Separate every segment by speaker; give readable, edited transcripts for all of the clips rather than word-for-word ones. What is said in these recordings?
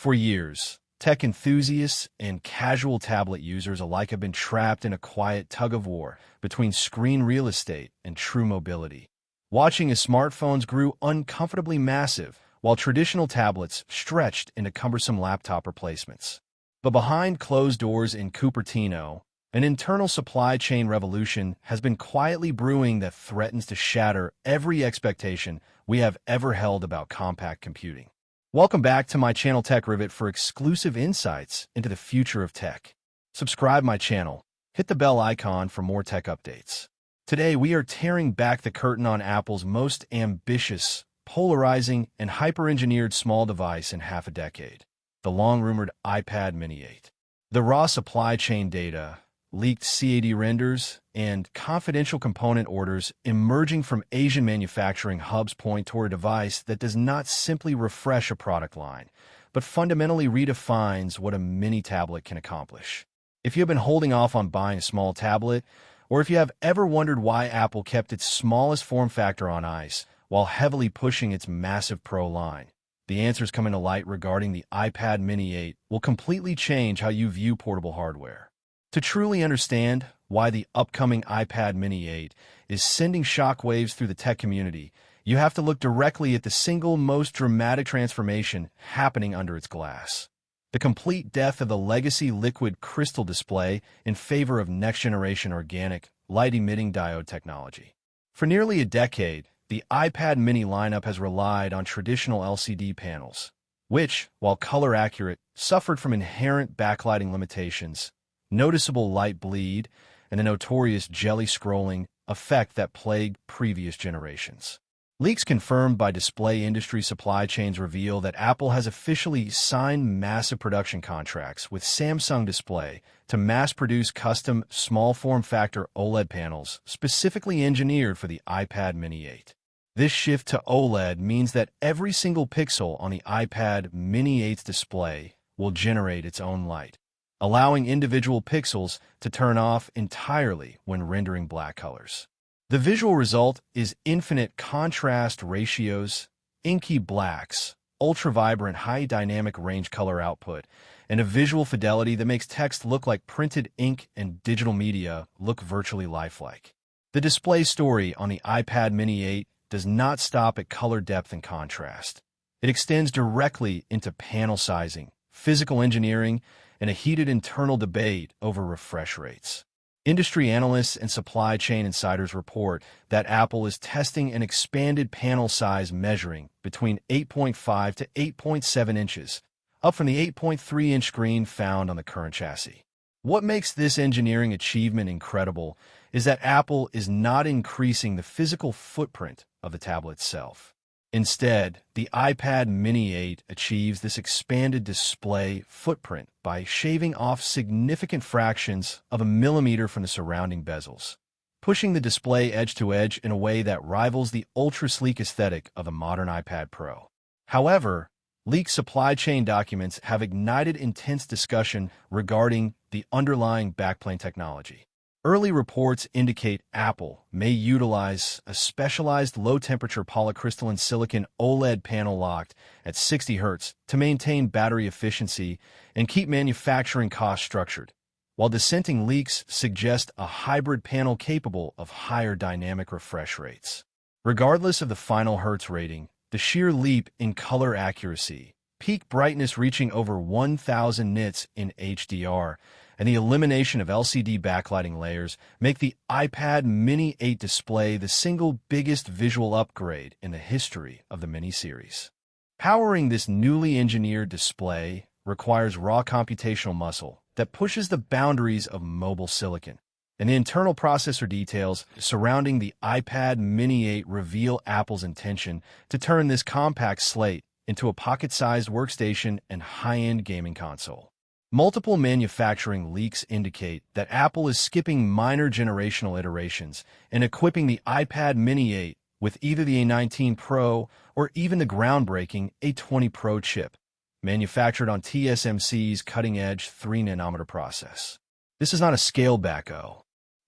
Speaker 1: For years, tech enthusiasts and casual tablet users alike have been trapped in a quiet tug-of-war between screen real estate and true mobility. Watching as smartphones grew uncomfortably massive, while traditional tablets stretched into cumbersome laptop replacements. But behind closed doors in Cupertino, an internal supply chain revolution has been quietly brewing that threatens to shatter every expectation we have ever held about compact computing. Welcome back to my channel Tech Rivet for exclusive insights into the future of tech. Subscribe my channel, hit the bell icon for more tech updates. Today we are tearing back the curtain on Apple's most ambitious, polarizing, and hyper-engineered small device in half a decade, the long-rumored iPad Mini 8. The raw supply chain data, leaked CAD renders, and confidential component orders emerging from Asian manufacturing hubs point toward a device that does not simply refresh a product line, but fundamentally redefines what a mini tablet can accomplish. If you have been holding off on buying a small tablet, or if you have ever wondered why Apple kept its smallest form factor on ice while heavily pushing its massive Pro line, the answers coming to light regarding the iPad Mini 8 will completely change how you view portable hardware. To truly understand why the upcoming iPad Mini 8 is sending shockwaves through the tech community, you have to look directly at the single most dramatic transformation happening under its glass: the complete death of the legacy liquid crystal display in favor of next-generation organic, light-emitting diode technology. For nearly a decade, the iPad Mini lineup has relied on traditional LCD panels, which, while color-accurate, suffered from inherent backlighting limitations, noticeable light bleed, and the notorious jelly scrolling effect that plagued previous generations. Leaks confirmed by display industry supply chains reveal that Apple has officially signed massive production contracts with Samsung Display to mass-produce custom small-form-factor OLED panels specifically engineered for the iPad Mini 8. This shift to OLED means that every single pixel on the iPad Mini 8's display will generate its own light, allowing individual pixels to turn off entirely when rendering black colors. The visual result is infinite contrast ratios, inky blacks, ultra-vibrant high dynamic range color output, and a visual fidelity that makes text look like printed ink and digital media look virtually lifelike. The display story on the iPad Mini 8 does not stop at color depth and contrast. It extends directly into panel sizing, physical engineering, and a heated internal debate over refresh rates. Industry analysts and supply chain insiders report that Apple is testing an expanded panel size measuring between 8.5 to 8.7 inches, up from the 8.3-inch screen found on the current chassis. What makes this engineering achievement incredible is that Apple is not increasing the physical footprint of the tablet itself. Instead, the iPad Mini 8 achieves this expanded display footprint by shaving off significant fractions of a millimeter from the surrounding bezels, pushing the display edge-to-edge in a way that rivals the ultra-sleek aesthetic of the modern iPad Pro. However, leaked supply chain documents have ignited intense discussion regarding the underlying backplane technology. Early reports indicate Apple may utilize a specialized low-temperature polycrystalline silicon OLED panel locked at 60 Hz to maintain battery efficiency and keep manufacturing costs structured, while dissenting leaks suggest a hybrid panel capable of higher dynamic refresh rates. Regardless of the final Hertz rating, the sheer leap in color accuracy, peak brightness reaching over 1,000 nits in HDR, and the elimination of LCD backlighting layers make the iPad Mini 8 display the single biggest visual upgrade in the history of the Mini series. Powering this newly engineered display requires raw computational muscle that pushes the boundaries of mobile silicon, and the internal processor details surrounding the iPad Mini 8 reveal Apple's intention to turn this compact slate into a pocket-sized workstation and high-end gaming console. Multiple manufacturing leaks indicate that Apple is skipping minor generational iterations and equipping the iPad Mini 8 with either the A19 Pro or even the groundbreaking A20 Pro chip, manufactured on TSMC's cutting-edge 3nm process. This is not a scaled-back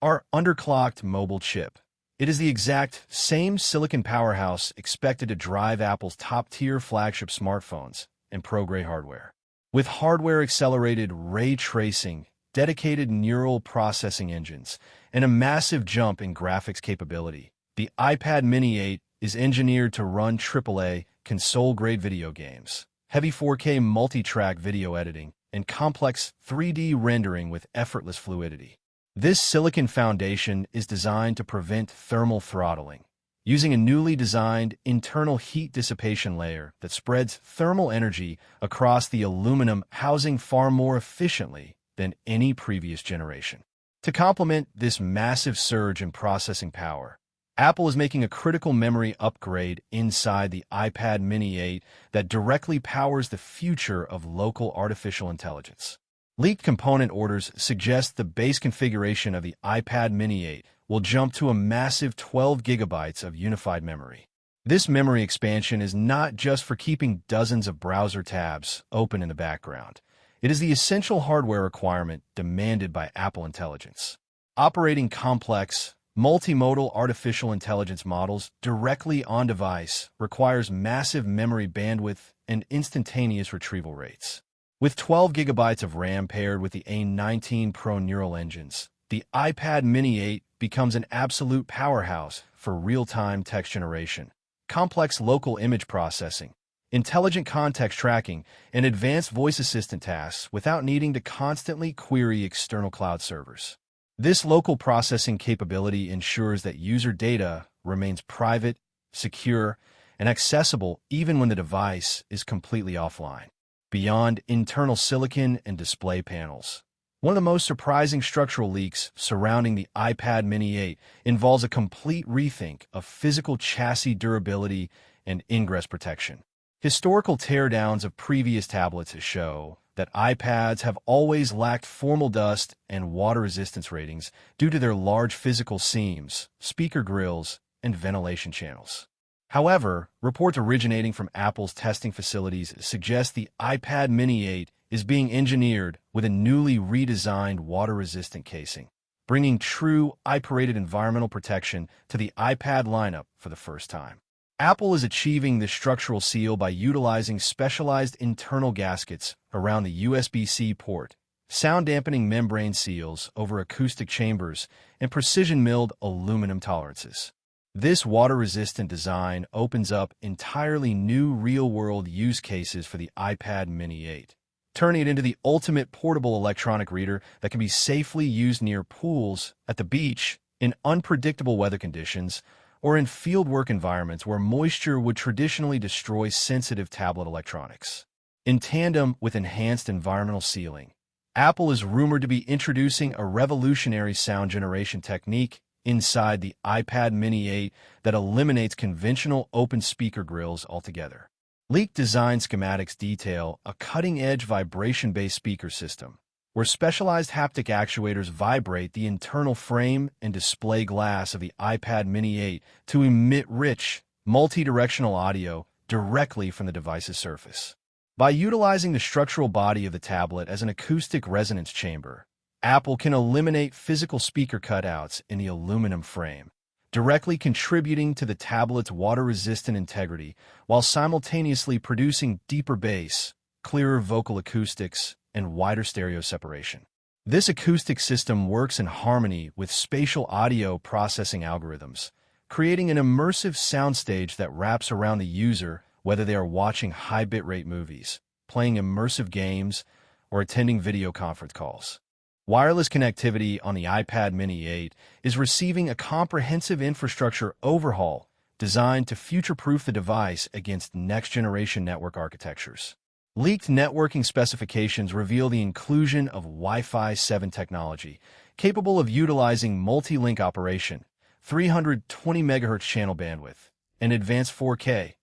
Speaker 1: or underclocked mobile chip. It is the exact same silicon powerhouse expected to drive Apple's top-tier flagship smartphones and pro-grade hardware. With hardware-accelerated ray tracing, dedicated neural processing engines, and a massive jump in graphics capability, the iPad Mini 8 is engineered to run AAA console-grade video games, heavy 4K multi-track video editing, and complex 3D rendering with effortless fluidity. This silicon foundation is designed to prevent thermal throttling, using a newly designed internal heat dissipation layer that spreads thermal energy across the aluminum housing far more efficiently than any previous generation. To complement this massive surge in processing power, Apple is making a critical memory upgrade inside the iPad Mini 8 that directly powers the future of local artificial intelligence. Leaked component orders suggest the base configuration of the iPad Mini 8 will jump to a massive 12 gigabytes of unified memory. This memory expansion is not just for keeping dozens of browser tabs open in the background. It is the essential hardware requirement demanded by Apple Intelligence. Operating complex, multimodal artificial intelligence models directly on-device requires massive memory bandwidth and instantaneous retrieval rates. With 12 gigabytes of RAM paired with the A19 Pro neural engines, the iPad Mini 8 becomes an absolute powerhouse for real-time text generation, complex local image processing, intelligent context tracking, and advanced voice assistant tasks without needing to constantly query external cloud servers. This local processing capability ensures that user data remains private, secure, and accessible even when the device is completely offline. Beyond internal silicon and display panels, one of the most surprising structural leaks surrounding the iPad Mini 8 involves a complete rethink of physical chassis durability and ingress protection. Historical teardowns of previous tablets show that iPads have always lacked formal dust and water resistance ratings due to their large physical seams, speaker grills, and ventilation channels. However, reports originating from Apple's testing facilities suggest the iPad Mini 8 is being engineered with a newly redesigned water-resistant casing, bringing true IP-rated environmental protection to the iPad lineup for the first time. Apple is achieving this structural seal by utilizing specialized internal gaskets around the USB-C port, sound-dampening membrane seals over acoustic chambers, and precision-milled aluminum tolerances. This water-resistant design opens up entirely new real-world use cases for the iPad Mini 8, turning it into the ultimate portable electronic reader that can be safely used near pools, at the beach, in unpredictable weather conditions, or in fieldwork environments where moisture would traditionally destroy sensitive tablet electronics. In tandem with enhanced environmental sealing, Apple is rumored to be introducing a revolutionary sound generation technique inside the iPad Mini 8 that eliminates conventional open speaker grills altogether. Leaked design schematics detail a cutting-edge vibration-based speaker system, where specialized haptic actuators vibrate the internal frame and display glass of the iPad Mini 8 to emit rich, multi-directional audio directly from the device's surface. By utilizing the structural body of the tablet as an acoustic resonance chamber, Apple can eliminate physical speaker cutouts in the aluminum frame, directly contributing to the tablet's water-resistant integrity while simultaneously producing deeper bass, clearer vocal acoustics, and wider stereo separation. This acoustic system works in harmony with spatial audio processing algorithms, creating an immersive soundstage that wraps around the user whether they are watching high bitrate movies, playing immersive games, or attending video conference calls. Wireless connectivity on the iPad Mini 8 is receiving a comprehensive infrastructure overhaul designed to future-proof the device against next-generation network architectures. Leaked networking specifications reveal the inclusion of Wi-Fi 7 technology, capable of utilizing multi-link operation, 320 MHz channel bandwidth, and advanced 4K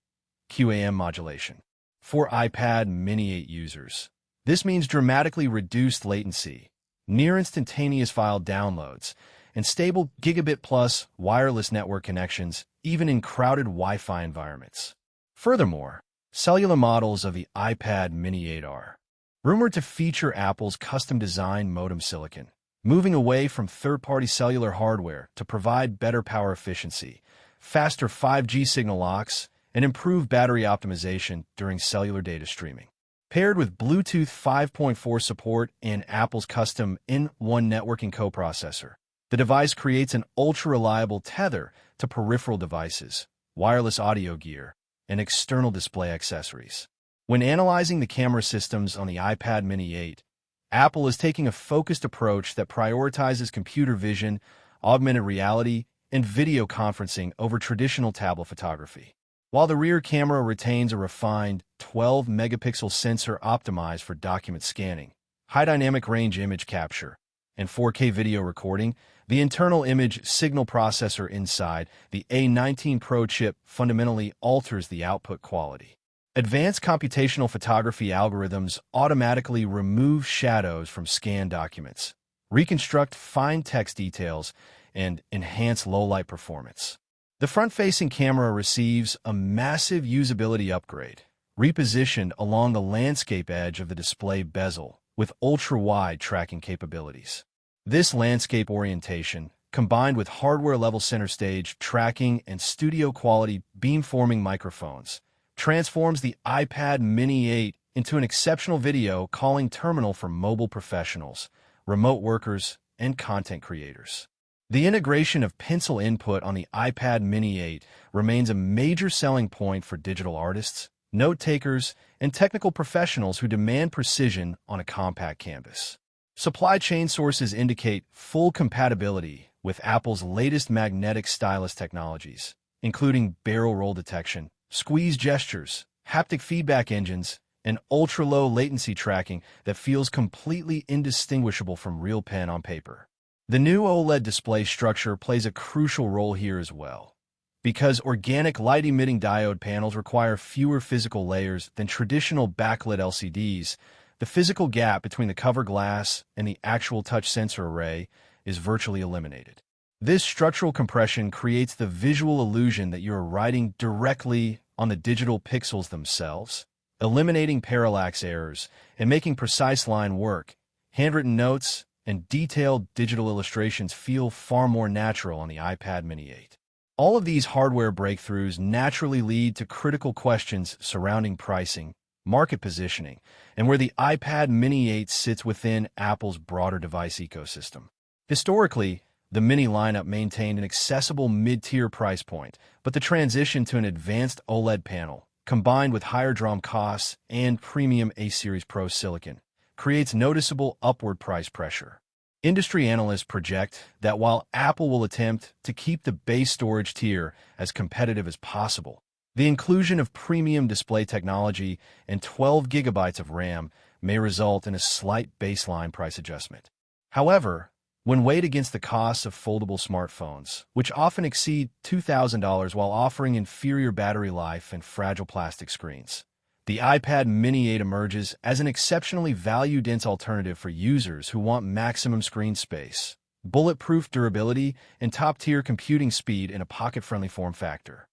Speaker 1: QAM modulation. For iPad Mini 8 users, this means dramatically reduced latency, near-instantaneous file downloads, and stable gigabit-plus wireless network connections even in crowded Wi-Fi environments. Furthermore, cellular models of the iPad Mini 8 are rumored to feature Apple's custom-designed modem silicon, moving away from third-party cellular hardware to provide better power efficiency, faster 5G signal locks, and improved battery optimization during cellular data streaming. Paired with Bluetooth 5.4 support and Apple's custom N1 networking coprocessor, the device creates an ultra-reliable tether to peripheral devices, wireless audio gear, and external display accessories. When analyzing the camera systems on the iPad mini 8, Apple is taking a focused approach that prioritizes computer vision, augmented reality, and video conferencing over traditional tablet photography. While the rear camera retains a refined 12-megapixel sensor optimized for document scanning, high dynamic range image capture, and 4K video recording, the internal image signal processor inside the A19 Pro chip fundamentally alters the output quality. Advanced computational photography algorithms automatically remove shadows from scanned documents, reconstruct fine text details, and enhance low-light performance. The front-facing camera receives a massive usability upgrade, repositioned along the landscape edge of the display bezel with ultra-wide tracking capabilities. This landscape orientation, combined with hardware-level center stage tracking and studio-quality beamforming microphones, transforms the iPad mini 8 into an exceptional video calling terminal for mobile professionals, remote workers, and content creators. The integration of pencil input on the iPad mini 8 remains a major selling point for digital artists, note-takers, and technical professionals who demand precision on a compact canvas. Supply chain sources indicate full compatibility with Apple's latest magnetic stylus technologies, including barrel roll detection, squeeze gestures, haptic feedback engines, and ultra-low latency tracking that feels completely indistinguishable from real pen on paper. The new OLED display structure plays a crucial role here as well. Because organic light-emitting diode panels require fewer physical layers than traditional backlit LCDs, the physical gap between the cover glass and the actual touch sensor array is virtually eliminated. This structural compression creates the visual illusion that you are writing directly on the digital pixels themselves, eliminating parallax errors and making precise line work. Handwritten notes and detailed digital illustrations feel far more natural on the iPad mini 8. All of these hardware breakthroughs naturally lead to critical questions surrounding pricing, market positioning, and where the iPad mini 8 sits within Apple's broader device ecosystem. Historically, the mini lineup maintained an accessible mid-tier price point, but the transition to an advanced OLED panel, combined with higher DRAM costs and premium A-Series Pro silicon, creates noticeable upward price pressure. Industry analysts project that while Apple will attempt to keep the base storage tier as competitive as possible, the inclusion of premium display technology and 12 gigabytes of RAM may result in a slight baseline price adjustment. However, when weighed against the costs of foldable smartphones, which often exceed $2,000 while offering inferior battery life and fragile plastic screens, the iPad mini 8 emerges as an exceptionally value-dense alternative for users who want maximum screen space, bulletproof durability, and top-tier computing speed in a pocket-friendly form factor.